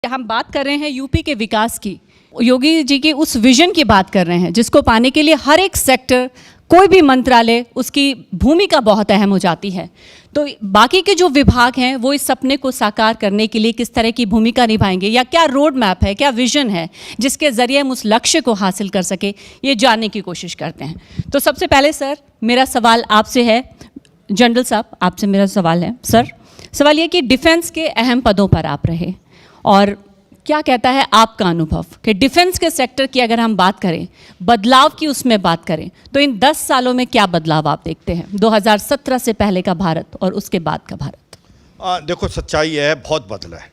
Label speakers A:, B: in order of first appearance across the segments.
A: हम बात कर रहे हैं यूपी के विकास की, योगी जी की उस विजन की बात कर रहे हैं जिसको पाने के लिए हर एक सेक्टर, कोई भी मंत्रालय, उसकी भूमिका बहुत अहम हो जाती है। तो बाकी के जो विभाग हैं वो इस सपने को साकार करने के लिए किस तरह की भूमिका निभाएंगे, या क्या रोड मैप है, क्या विजन है जिसके ज़रिए हम उस लक्ष्य को हासिल कर सके, ये जानने की कोशिश करते हैं। तो सबसे पहले सर, मेरा सवाल आपसे है, जनरल साहब आपसे मेरा सवाल है सर, सवाल ये कि डिफेंस के अहम पदों पर आप रहे, और क्या कहता है आपका अनुभव कि डिफेंस के सेक्टर की अगर हम बात करें, बदलाव की उसमें बात करें, तो इन 10 सालों में क्या बदलाव आप देखते हैं, 2017 से पहले का भारत और उसके बाद का भारत?
B: देखो, सच्चाई है बहुत बदला है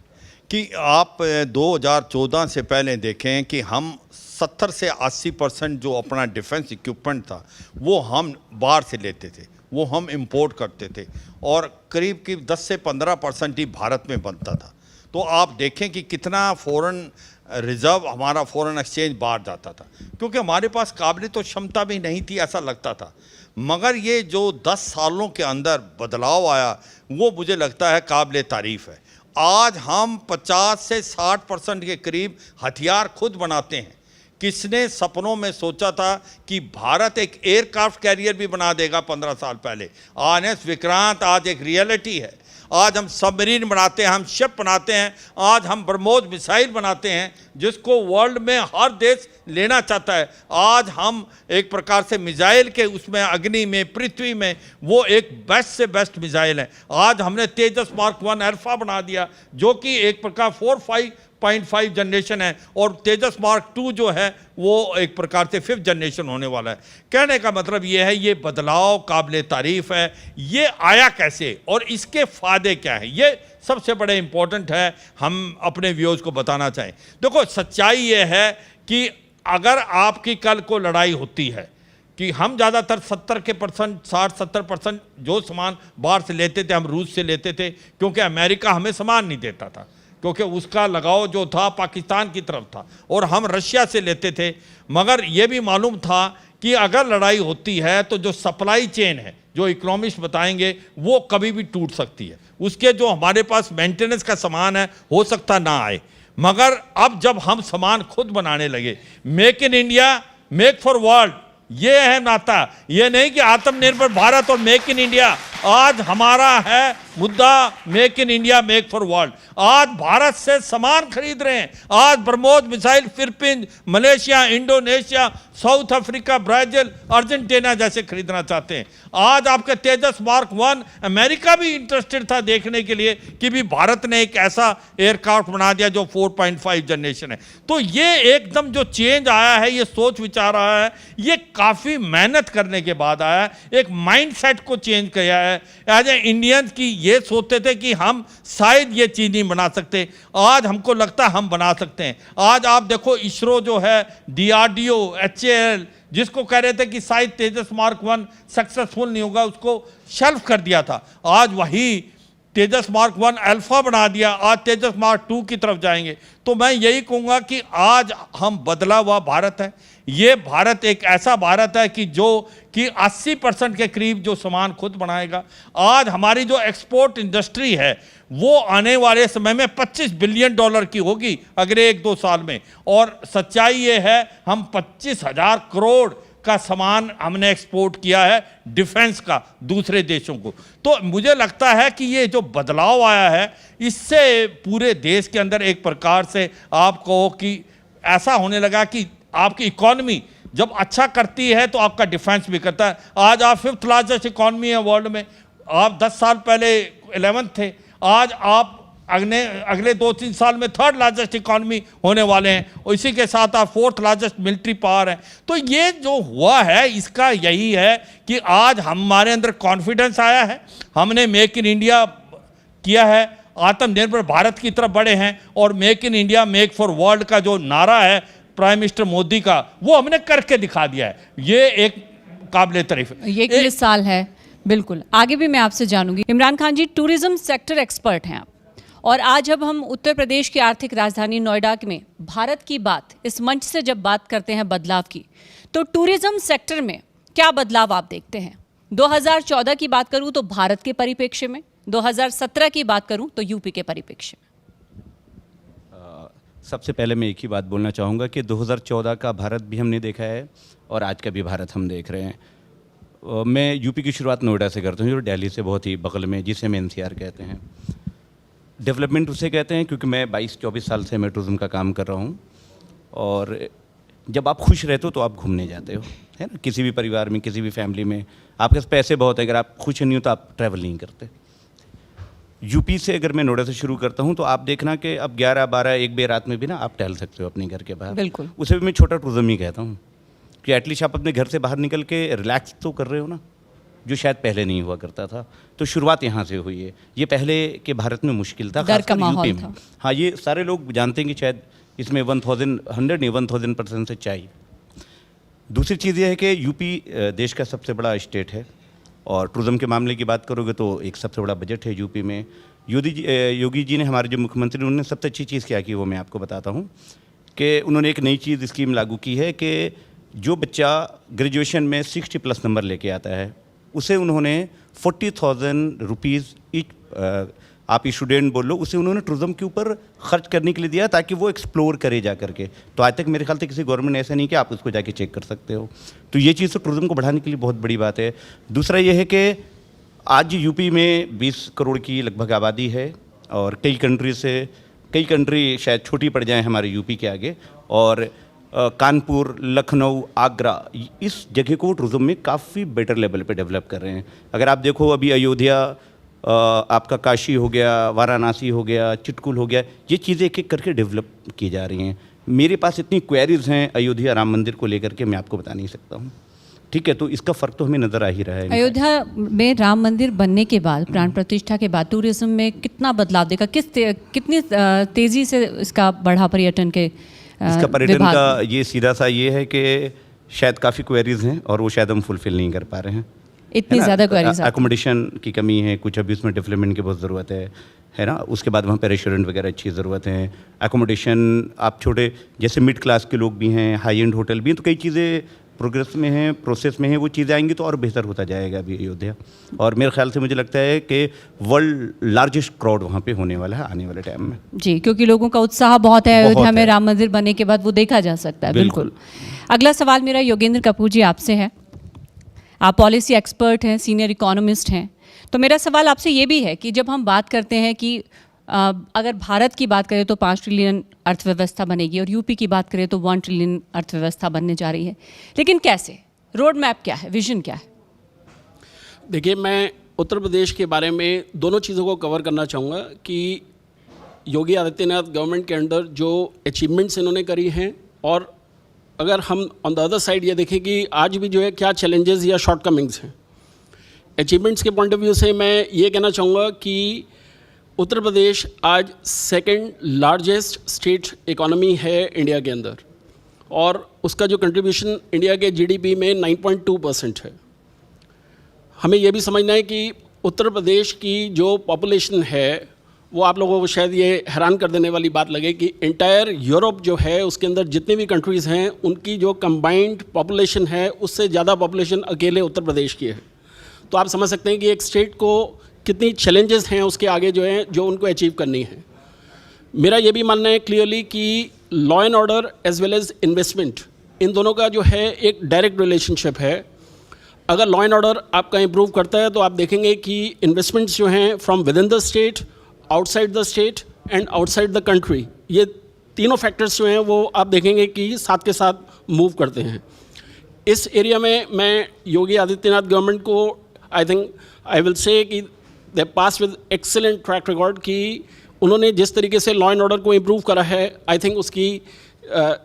B: कि आप 2014 से पहले देखें कि हम 70 से 80% जो अपना डिफेंस इक्विपमेंट था वो हम बाहर से लेते थे, वो हम इंपोर्ट करते थे, और करीब 10 से 15% ही भारत में बनता था। तो आप देखें कि कितना फॉरेन रिज़र्व, हमारा फॉरेन एक्सचेंज बाहर जाता था, क्योंकि हमारे पास काबिल तो क्षमता भी नहीं थी, ऐसा लगता था। मगर ये जो 10 सालों के अंदर बदलाव आया वो मुझे लगता है काबिल तारीफ़ है। आज हम 50 से 60% के करीब हथियार खुद बनाते हैं। किसने सपनों में सोचा था कि भारत एक एयरक्राफ्ट कैरियर भी बना देगा 15 साल पहले? INS विक्रांत आज एक रियलिटी है। आज हम सबमरीन बनाते हैं, हम शिप बनाते हैं, आज हम ब्रह्मोस मिसाइल बनाते हैं जिसको वर्ल्ड में हर देश लेना चाहता है। आज हम एक प्रकार से मिसाइल के उसमें, अग्नि में, पृथ्वी में, वो एक बेस्ट से बेस्ट मिसाइल है। आज हमने तेजस मार्क 1 अल्फा बना दिया जो कि एक प्रकार 4.5 जनरेशन है, और तेजस मार्क 2 जो है वो एक प्रकार से 5th जनरेशन होने वाला है। कहने का मतलब ये है, ये बदलाव काबिल तारीफ़ है। ये आया कैसे और इसके फ़ायदे क्या हैं, ये सबसे बड़े इंपॉर्टेंट है, हम अपने व्यूअर्स को बताना चाहें। देखो, सच्चाई ये है कि अगर आपकी कल को लड़ाई होती है कि हम ज़्यादातर 60-70% जो सामान बाहर से लेते थे, हम रूस से लेते थे, क्योंकि अमेरिका हमें सामान नहीं देता था, क्योंकि उसका लगाव जो था पाकिस्तान की तरफ था, और हम रशिया से लेते थे। मगर ये भी मालूम था कि अगर लड़ाई होती है तो जो सप्लाई चेन है, जो इकोनॉमिस्ट बताएंगे, वो कभी भी टूट सकती है। उसके जो हमारे पास मेंटेनेंस का सामान है हो सकता ना आए। मगर अब जब हम सामान खुद बनाने लगे, make in India, make for world, ये है नाता। ये नहीं कि आत्मनिर्भर भारत और मेक इन इंडिया। आज हमारा है मुद्दा make in India, make for world. आज भारत से सामान खरीद रहे हैं। आज BrahMos missile Philippines, Malaysia, Indonesia, south Africa, Brazil, Argentina जैसे खरीदना चाहते हैं। आज आपके तेजस मार्क 1 अमेरिका भी इंटरेस्टेड था देखने के लिए कि भी भारत ने एक ऐसा एयरक्राफ्ट बना दिया जो 4.5 जनरेशन है। तो ये एकदम जो चेंज आया है, ये सोच विचार आया है, ये काफ़ी मेहनत करने के बाद आया है। एक माइंडसेट को चेंज किया है। एज ए इंडियंस की ये सोचते थे कि हम शायद ये चीज़ नहीं बना सकते, आज हमको लगता है हम बना सकते हैं। आज आप देखो, इसरो जो है, DRDO, HAL, जिसको कह रहे थे कि शायद तेजस मार्क 1 सक्सेसफुल नहीं होगा, उसको शेल्फ कर दिया था, आज वही तेजस मार्क 1 अल्फा बना दिया, आज तेजस मार्क 2 की तरफ जाएंगे। तो मैं यही कहूँगा कि आज हम बदला हुआ भारत है। ये भारत एक ऐसा भारत है कि जो कि 80% के करीब जो सामान खुद बनाएगा। आज हमारी जो एक्सपोर्ट इंडस्ट्री है वो आने वाले समय में $25 बिलियन की होगी अगले 1-2 साल में। और सच्चाई ये है, हम 25,000 करोड़ का सामान हमने एक्सपोर्ट किया है डिफेंस का दूसरे देशों को। तो मुझे लगता है कि ये जो बदलाव आया है, इससे पूरे देश के अंदर एक प्रकार से आप कहो कि ऐसा होने लगा कि आपकी इकॉनमी जब अच्छा करती है तो आपका डिफेंस भी करता है। आज आप 5th लार्जेस्ट इकॉनमी है वर्ल्ड में, आप 10 साल पहले 11th थे, आज आप अगले 2-3 साल में 3rd लार्जेस्ट इकॉनमी होने वाले हैं, और इसी के साथ आप 4th लार्जेस्ट मिलिट्री पावर हैं। तो ये जो हुआ है, इसका यही है कि आज हमारे अंदर कॉन्फिडेंस आया है, हमने मेक इन इंडिया किया है, आत्मनिर्भर भारत की तरफ बढ़े हैं, और make in India, make for world का जो नारा है प्राइम मिनिस्टर मोदी का, वो हमने करके दिखा दिया है। ये एक काबिल तारीफ है,
A: ये एक मिसाल है। बिल्कुल, आगे भी मैं आपसे जानूंगी। इमरान खान जी, टूरिज्म सेक्टर एक्सपर्ट हैं आप, और आज जब हम उत्तर प्रदेश की आर्थिक राजधानी नोएडा में भारत की बात, इस मंच से जब बात करते हैं बदलाव की, तो टूरिज्म सेक्टर में क्या बदलाव आप देखते हैं? 2014 की बात करूं तो भारत के परिप्रेक्ष्य में, 2017 की बात करूं तो यूपी के परिप्रेक्ष्य में।
C: सबसे पहले मैं एक ही बात बोलना चाहूँगा कि 2014 का भारत भी हमने देखा है और आज का भी भारत हम देख रहे हैं। मैं यूपी की शुरुआत नोएडा से करता हूँ जो दिल्ली से बहुत ही बगल में, जिसे हम एनसीआर कहते हैं। डेवलपमेंट उसे कहते हैं क्योंकि मैं 22-24 साल से मैं टूरिज्म का काम कर रहा हूँ। और जब आप खुश रहते हो तो आप घूमने जाते हो, है ना। किसी भी परिवार में, किसी भी फैमिली में आपके पास पैसे बहुत है, अगर आप खुश नहीं हो तो आप ट्रैवल नहीं करते। यूपी से अगर मैं नोएडा से शुरू करता हूँ तो आप देखना कि अब 11-12-1 बजे रात में भी ना आप टहल सकते हो अपने घर के बाहर।
A: बिल्कुल।
C: उसे भी मैं छोटा टूरिज्म ही कहता हूँ कि एटलीस्ट आप अपने घर से बाहर निकल के रिलैक्स तो कर रहे हो ना, जो शायद पहले नहीं हुआ करता था। तो शुरुआत यहाँ से हुई है। ये पहले के भारत में मुश्किल था,
A: डर का
C: खासकर
A: माहौल
C: यूपी में।
A: था।
C: हाँ, ये सारे लोग जानते हैं कि शायद इसमें 1000% से चाहिए। दूसरी चीज़ ये है कि यूपी देश का सबसे बड़ा स्टेट है और टूरिज्म के मामले की बात करोगे तो एक सबसे बड़ा बजट है यूपी में। योगी जी ने, हमारे जो मुख्यमंत्री, उन्होंने सबसे अच्छी चीज़ क्या की वो मैं आपको बताता हूँ कि उन्होंने एक नई चीज़ स्कीम लागू की है कि जो बच्चा ग्रेजुएशन में 60+ नंबर लेके आता है उसे उन्होंने 40,000 रुपीज़ ईच, आप स्टूडेंट बोल लो, उसे उन्होंने टूरिज्म के ऊपर खर्च करने के लिए दिया ताकि वो एक्सप्लोर करे जा करके। तो आज तक मेरे ख्याल से किसी गवर्नमेंट ने ऐसा नहीं कि आप उसको जाके चेक कर सकते हो। तो ये चीज़ तो टूरिज्म को बढ़ाने के लिए बहुत बड़ी बात है। दूसरा ये है कि आज यूपी में 20 करोड़ की लगभग आबादी है और कई कंट्री शायद छोटी पड़ जाएँ हमारे यूपी के आगे। और कानपुर, लखनऊ, आगरा, इस जगह को टूरिज्म में काफ़ी बेटर लेवल पे डेवलप कर रहे हैं। अगर आप देखो अभी अयोध्या, आपका काशी हो गया, वाराणसी हो गया, चिटकुल हो गया, ये चीज़ें एक एक करके डेवलप की जा रही हैं। मेरे पास इतनी क्वेरीज हैं अयोध्या राम मंदिर को लेकर के, मैं आपको बता नहीं सकता हूँ। ठीक है, तो इसका फ़र्क तो हमें नज़र आ ही रहा है।
A: अयोध्या में राम मंदिर बनने के बाद, प्राण प्रतिष्ठा के बाद टूरिज्म में कितना बदलाव देखा, कितनी तेज़ी से इसका बढ़ा पर्यटन के
C: इसका पर्यटन का ये सीधा सा ये है कि शायद काफ़ी क्वेरीज हैं और वो शायद हम फुलफिल नहीं कर पा रहे हैं।
A: इतनी ज़्यादा क्वेरीज,
C: एकोमोडेशन की कमी है, कुछ अभी उसमें डेवलपमेंट की बहुत ज़रूरत है ना। उसके बाद वहाँ पे रेस्टोरेंट वगैरह अच्छी ज़रूरत है। एकोमोडेशन आप छोटे, जैसे मिड क्लास के लोग भी हैं, हाई एंड होटल भी हैं, तो कई चीज़ें प्रोग्रेस में हैं, प्रोसेस में हैं। वो चीज़ें आएंगी तो और बेहतर होता जाएगा अभी अयोध्या। और मेरे ख्याल से मुझे लगता है कि वर्ल्ड लार्जेस्ट क्राउड वहाँ पे होने वाला है आने वाले टाइम में।
A: जी, क्योंकि लोगों का उत्साह बहुत है अयोध्या में राम मंदिर बनने के बाद, वो देखा जा सकता है। बिल्कुल। अगला सवाल मेरा योगेंद्र कपूर जी आपसे है। आप पॉलिसी एक्सपर्ट हैं, सीनियर इकोनॉमिस्ट हैं, तो मेरा सवाल आपसे ये भी है कि जब हम बात करते हैं कि अगर भारत की बात करें तो 5 ट्रिलियन अर्थव्यवस्था बनेगी और यूपी की बात करें तो 1 ट्रिलियन अर्थव्यवस्था बनने जा रही है, लेकिन कैसे? रोड मैप क्या है, विजन क्या है?
D: देखिए, मैं उत्तर प्रदेश के बारे में दोनों चीज़ों को कवर करना चाहूँगा कि योगी आदित्यनाथ गवर्नमेंट के अंडर जो अचीवमेंट्स इन्होंने करी हैं, और अगर हम ऑन द अदर साइड ये देखें कि आज भी जो है क्या चैलेंजेस या शॉर्टकमिंग्स हैं। अचीवमेंट्स के पॉइंट ऑफ व्यू से मैं ये कहना चाहूँगा कि उत्तर प्रदेश आज सेकंड लार्जेस्ट स्टेट इकोनॉमी है इंडिया के अंदर, और उसका जो कंट्रीब्यूशन इंडिया के जीडीपी में 9.2% है। हमें यह भी समझना है कि उत्तर प्रदेश की जो पॉपुलेशन है वो आप लोगों को शायद ये हैरान कर देने वाली बात लगे कि इंटायर यूरोप जो है उसके अंदर जितने भी कंट्रीज़ हैं उनकी जो कंबाइंड पॉपुलेशन है उससे ज़्यादा पॉपुलेशन अकेले उत्तर प्रदेश की है। तो आप समझ सकते हैं कि एक स्टेट को कितनी चैलेंजेस हैं उसके आगे जो हैं, जो उनको अचीव करनी है। मेरा ये भी मानना है क्लियरली कि law and order as well as investment, इन दोनों का जो है एक डायरेक्ट रिलेशनशिप है। अगर लॉ एंड ऑर्डर आपका इम्प्रूव करता है तो आप देखेंगे कि इन्वेस्टमेंट्स जो हैं from within the state, outside the state and outside the country, ये तीनों फैक्टर्स जो हैं वो आप देखेंगे कि साथ के साथ मूव करते हैं। इस एरिया में मैं योगी आदित्यनाथ गवर्नमेंट को I think I will say कि दे पास विद एक्सेलेंट ट्रैक रिकॉर्ड कि उन्होंने जिस तरीके से लॉ एंड ऑर्डर को इम्प्रूव करा है, आई थिंक उसकी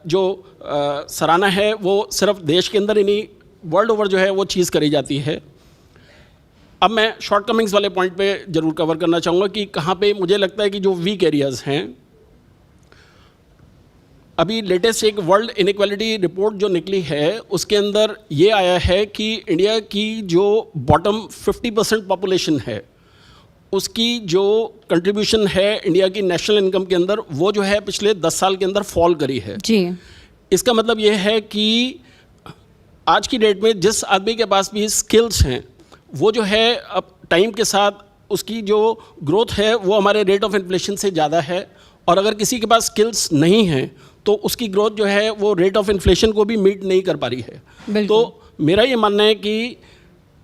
D: जो सराहना है वो सिर्फ देश के अंदर ही नहीं, वर्ल्ड ओवर जो है वो चीज़ करी जाती है। अब मैं शॉर्टकमिंग्स वाले पॉइंट पे ज़रूर कवर करना चाहूँगा कि कहाँ पे मुझे लगता है कि जो वीक एरियाज़ हैं। अभी लेटेस्ट एक वर्ल्ड इनइक्वालिटी रिपोर्ट जो निकली है उसके अंदर ये आया है कि इंडिया की जो बॉटम 50% पॉपुलेशन है उसकी जो कंट्रीब्यूशन है इंडिया की नेशनल इनकम के अंदर वो जो है पिछले 10 साल के अंदर फॉल करी है
A: जी।
D: इसका मतलब ये है कि आज की डेट में जिस आदमी के पास भी स्किल्स हैं वो जो है अब टाइम के साथ उसकी जो ग्रोथ है वो हमारे रेट ऑफ इन्फ्लेशन से ज़्यादा है, और अगर किसी के पास स्किल्स नहीं हैं तो उसकी ग्रोथ जो है वो रेट ऑफ इन्फ्लेशन को भी मीट नहीं कर पा रही है। तो मेरा ये मानना है कि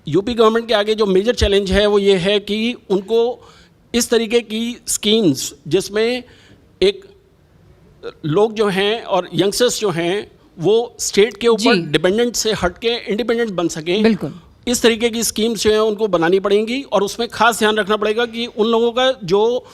D: यूपी गवर्नमेंट के आगे जो मेजर चैलेंज है वो ये है कि उनको इस तरीके की स्कीम्स जिसमें एक लोग जो हैं और यंगस्टर्स जो हैं वो स्टेट के ऊपर डिपेंडेंट से हट के इंडिपेंडेंट बन सकें,
A: बिल्कुल
D: इस तरीके की स्कीम्स जो हैं उनको बनानी पड़ेंगी। और उसमें खास ध्यान रखना पड़ेगा कि उन लोगों का जो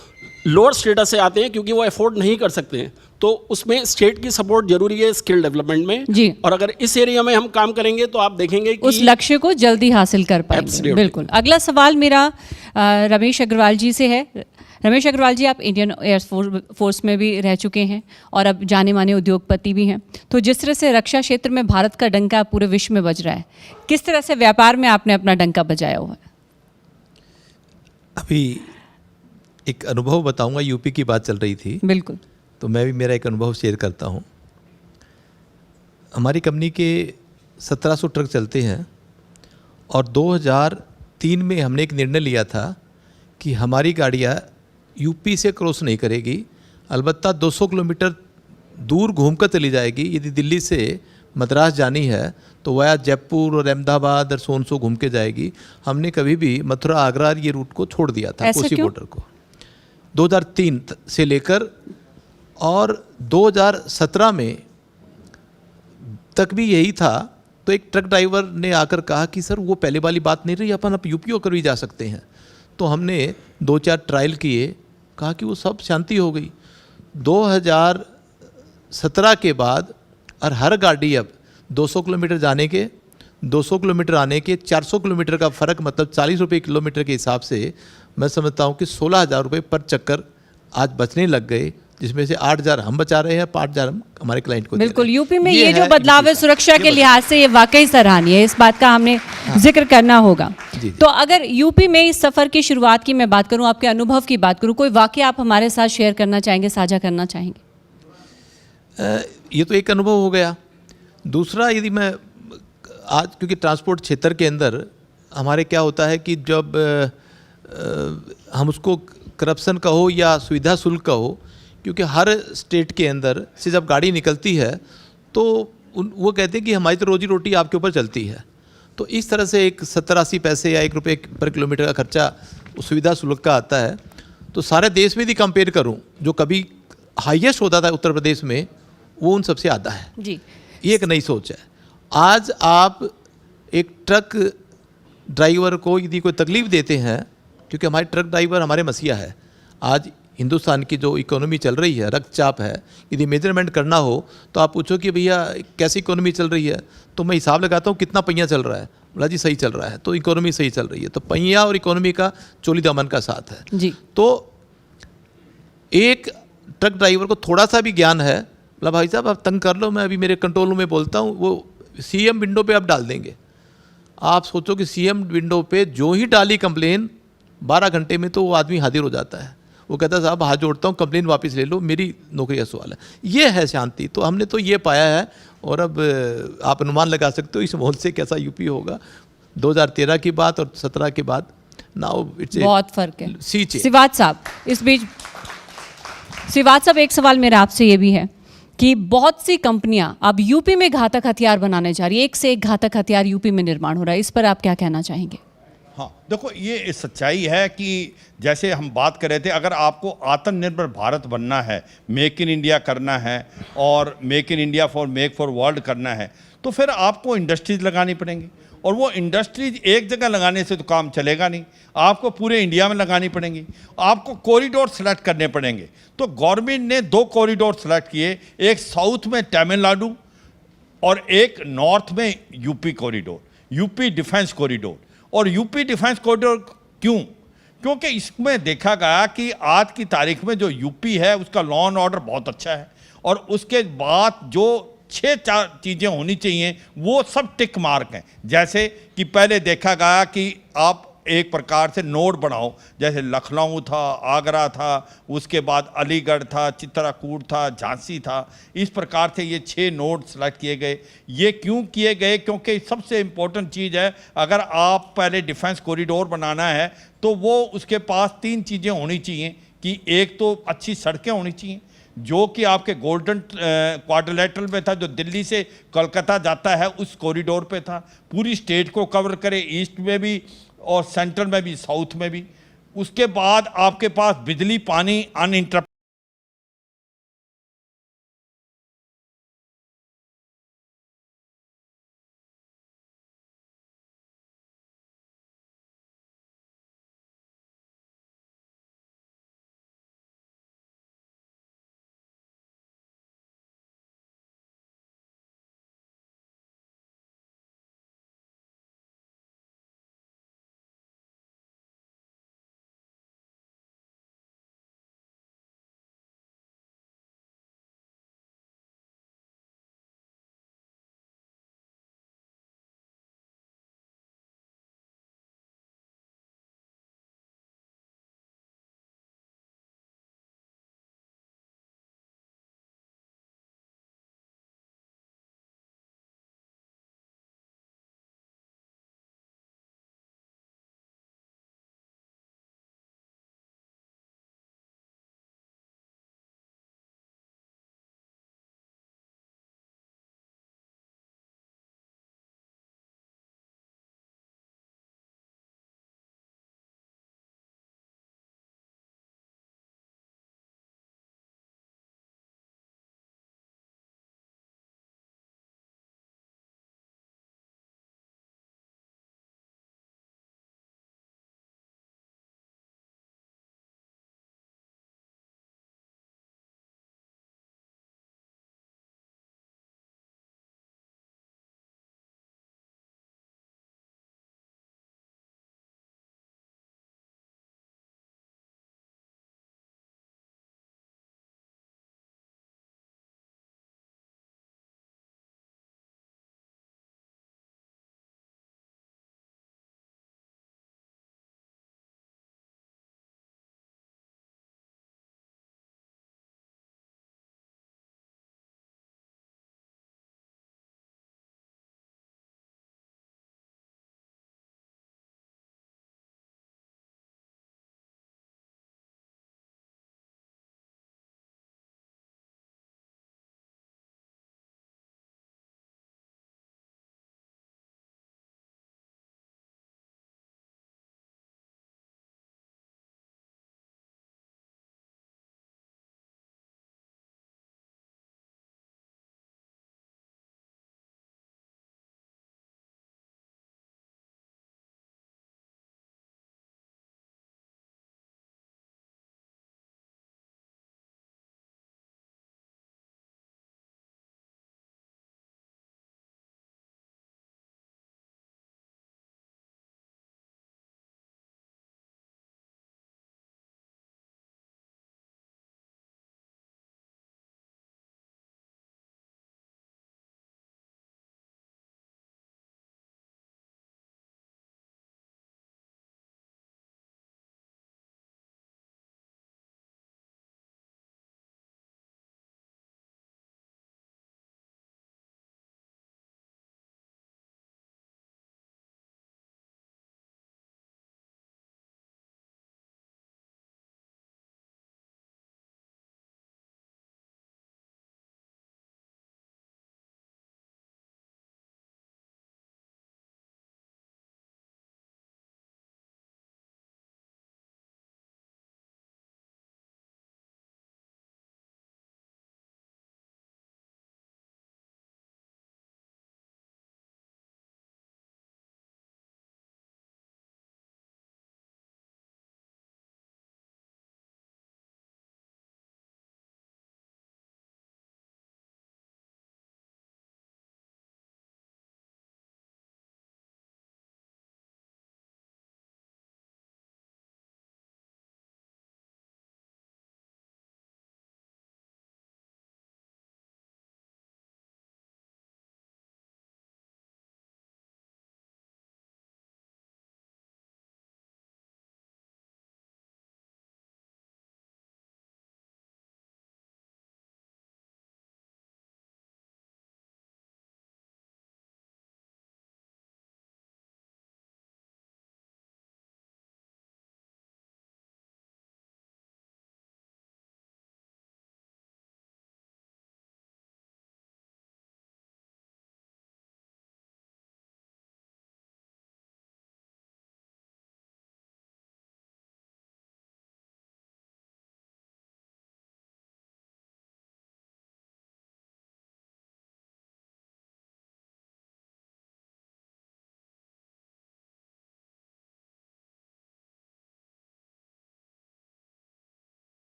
D: लोअर स्टेटस से आते हैं क्योंकि वो अफोर्ड नहीं कर सकते हैं, तो उसमें स्टेट की सपोर्ट जरूरी है स्किल डेवलपमेंट में
A: जी।
D: और अगर इस एरिया में हम काम करेंगे तो आप देखेंगे कि
A: उस लक्ष्य को जल्दी हासिल कर पाएंगे।
D: Absolutely।
A: बिल्कुल। अगला सवाल मेरा रमेश अग्रवाल जी से है। रमेश अग्रवाल जी, आप इंडियन एयर फोर्स में भी रह चुके हैं और अब जाने माने उद्योगपति भी हैं, तो जिस तरह से रक्षा क्षेत्र में भारत का डंका पूरे विश्व में बज रहा है, किस तरह से व्यापार में आपने अपना डंका बजाया हुआ है?
E: अभी एक अनुभव बताऊंगा, यूपी की बात चल रही थी
A: बिल्कुल।
E: तो मैं भी मेरा एक अनुभव शेयर करता हूं। हमारी कंपनी के 1700 ट्रक चलते हैं और 2003 में हमने एक निर्णय लिया था कि हमारी गाड़ियां यूपी से क्रॉस नहीं करेगी, अलबत्ता 200 किलोमीटर दूर घूमकर चली जाएगी। यदि दिल्ली से मद्रास जानी है तो वाया जयपुर और अहमदाबाद और सोनसो घूम के जाएगी। हमने कभी भी मथुरा आगरा ये रूट को छोड़ दिया था, कोसी बॉर्डर को, 2003 से लेकर, और 2017 में तक भी यही था। तो एक ट्रक ड्राइवर ने आकर कहा कि सर वो पहले वाली बात नहीं रही, अपन अब यूपी होकर भी जा सकते हैं। तो हमने 2-4 ट्रायल किए, कहा कि वो सब शांति हो गई। 2017 के बाद और हर गाड़ी अब 200 किलोमीटर जाने के, 200 किलोमीटर आने के, 400 किलोमीटर का फ़र्क, मतलब 40 रुपये किलोमीटर के हिसाब से मैं समझता हूँ कि 16,000 रुपये पर चक्कर आज बचने लग गए, जिसमें से 8,000 हम बचा रहे हैं, 5,000 हम हमारे क्लाइंट को।
A: बिल्कुल, यूपी में ये जो बदलाव है सुरक्षा के लिहाज से ये वाकई सराहनीय है, इस बात का हमने जिक्र करना होगा। तो अगर यूपी में इस सफ़र की शुरुआत की मैं बात करूं, आपके अनुभव की बात करूं, कोई वाकया आप हमारे साथ शेयर करना चाहेंगे, साझा करना चाहेंगे?
E: ये तो एक अनुभव हो गया। दूसरा, यदि मैं आज, क्योंकि ट्रांसपोर्ट क्षेत्र के अंदर हमारे क्या होता है कि जब हम उसको करप्शन कहो या सुविधा शुल्क कहो, क्योंकि हर स्टेट के अंदर से जब गाड़ी निकलती है तो वो कहते हैं कि हमारी तो रोजी रोटी आपके ऊपर चलती है। तो इस तरह से एक 70-80 पैसे या 1 रुपये पर किलोमीटर का खर्चा सुविधा शुल्क का आता है। तो सारे देश में यदि कंपेयर करूं, जो कभी हाईएस्ट होता था उत्तर प्रदेश में, वो उन सबसे आधा है
A: जी।
E: ये एक नई सोच है। आज आप एक ट्रक ड्राइवर को यदि कोई तकलीफ देते हैं, क्योंकि हमारे ट्रक ड्राइवर हमारे मसीहा है। आज हिंदुस्तान की जो इकोनॉमी चल रही है, रक्तचाप है, यदि मेजरमेंट करना हो तो आप पूछो कि भैया कैसी इकोनॉमी चल रही है, तो मैं हिसाब लगाता हूँ कितना पहिया चल रहा है, बोला जी सही चल रहा है, तो इकोनॉमी सही चल रही है। तो पहिया और इकोनॉमी का चोली दामन का साथ है
A: जी।
E: तो एक ट्रक ड्राइवर को थोड़ा सा भी ज्ञान है, बोला भाई साहब आप तंग कर लो, मैं अभी मेरे कंट्रोल रूम में बोलता हूँ, वो सीएम विंडो पे आप डाल देंगे। आप सोचो कि सीएम विंडो पे जो ही डाली कंप्लेन, 12 घंटे में तो वो आदमी हाजिर हो जाता है। वो कहता है साहब हाथ जोड़ता हूँ, कंप्लेन वापस ले लो, मेरी नौकरी का सवाल है। ये है शांति। तो हमने तो ये पाया है, और अब आप अनुमान लगा सकते हो इस माहौल से कैसा यूपी होगा 2013 की बात और 17 के बाद। नाउ इट्स
A: बहुत फर्क है।
E: सीचे
A: सिवात साहब, इस बीच सिवात साहब, एक सवाल मेरा आपसे ये भी है कि बहुत सी कंपनियां अब यूपी में घातक हथियार बनाने जा रही है, एक से एक घातक हथियार यूपी में निर्माण हो रहा है, इस पर आप क्या कहना चाहेंगे?
B: हाँ, देखो ये सच्चाई है कि जैसे हम बात कर रहे थे, अगर आपको आत्मनिर्भर भारत बनना है, मेक इन इंडिया करना है और make in India for make for world करना है, तो फिर आपको इंडस्ट्रीज लगानी पड़ेंगी। और वो इंडस्ट्रीज एक जगह लगाने से तो काम चलेगा नहीं, आपको पूरे इंडिया में लगानी पड़ेंगी, आपको कॉरिडोर सेलेक्ट करने पड़ेंगे। तो गवर्नमेंट ने 2 कॉरिडोर सेलेक्ट किए, एक साउथ में तमिलनाडु और एक नॉर्थ में UP corridor, UP defence corridor. और यूपी डिफेंस कॉरिडोर क्यों? क्योंकि इसमें देखा गया कि आज की तारीख में जो यूपी है उसका लॉ एंड ऑर्डर बहुत अच्छा है, और उसके बाद जो 6-4 चीज़ें होनी चाहिए वो सब टिक मार्क हैं। जैसे कि पहले देखा गया कि आप एक प्रकार से नोड बनाओ, जैसे लखनऊ था, आगरा था, उसके बाद अलीगढ़ था, चित्रकूट था, झांसी था, इस प्रकार से ये 6 नोड सेलेक्ट किए गए। ये क्यों किए गए? क्योंकि सबसे इम्पोर्टेंट चीज़ है, अगर आप पहले डिफेंस कॉरिडोर बनाना है तो वो उसके पास 3 चीज़ें होनी चाहिए कि एक तो अच्छी सड़कें होनी चाहिए, जो कि आपके गोल्डन क्वाड्रिलेटरल में था, जो दिल्ली से कोलकाता जाता है उस कॉरिडोर पे था, पूरी स्टेट को कवर करे, ईस्ट में भी और सेंट्रल में भी, साउथ में भी। उसके बाद आपके पास बिजली पानी अनइंटरप्ट